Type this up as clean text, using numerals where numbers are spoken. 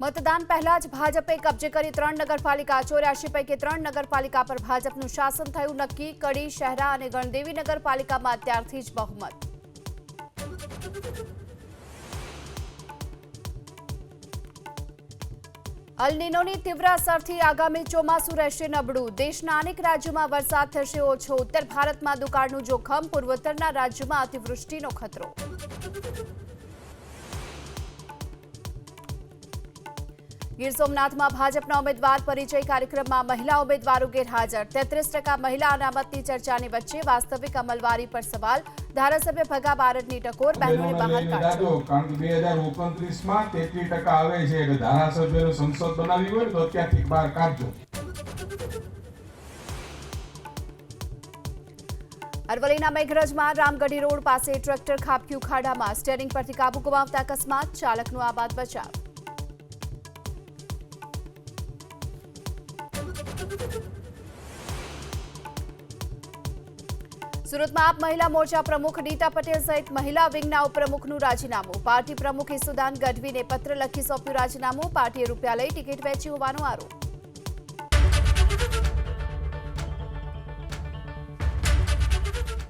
મતદાન પહેલા જ ભાજપે કબજે કરી 3 નગરપાલિકા 84 પૈકી 3 નગરપાલિકા પર ભાજપનું શાસન થયું નક્કી। કડી, શહેરા અને ગણદેવી નગરપાલિકામાં અત્યારથી જ બહુમત। અલ નીનોની તીવ્ર અસરથી આગામી ચોમાસું રહેશે નબળું। દેશના અનેક રાજ્યોમાં વરસાદ થશે ઓછો। ઉત્તર ભારતમાં દુકાળનું જોખમ, પૂર્વોત્તરના રાજ્યોમાં અતિવૃષ્ટિનો ખતરો। ગીર સોમનાથમાં ભાજપના ઉમેદવાર પરિચય કાર્યક્રમમાં મહિલા ઉમેદવારો ગેરહાજર। 33% મહિલા અનામતની ચર્ચાની વચ્ચે વાસ્તવિક અમલવારી પર સવાલ। ધારાસભ્ય ભગા બારડની ટકોર, બહેનોને બહાર કાઢો। કારણ કે 2029માં 33% આવે છે એટલે ધારાસભ્યનો સંસદ બનાવી હોય તો ત્યાંથી બહાર કાઢજો। અરવલ્લીના મેઘરજમાં રામગઢી રોડ પાસે ટ્રેક્ટર ખાબક્યું ખાડામાં। સ્ટીયરિંગ પરથી કાબુ ગુમાવતા અકસ્માત, ચાલકનો આબાદ બચાવ। સુરતમાં આપ મહિલા મોરચા પ્રમુખ નીતા પટેલ સહિત મહિલા વિંગના ઉપપ્રમુખનું રાજીનામું। પાર્ટી પ્રમુખ ઈસુદાન ગઢવીને પત્ર લખી સોંપ્યું રાજીનામું। પાર્ટીએ રૂપિયા લઈ ટિકિટ વેચી હોવાનો આરોપ।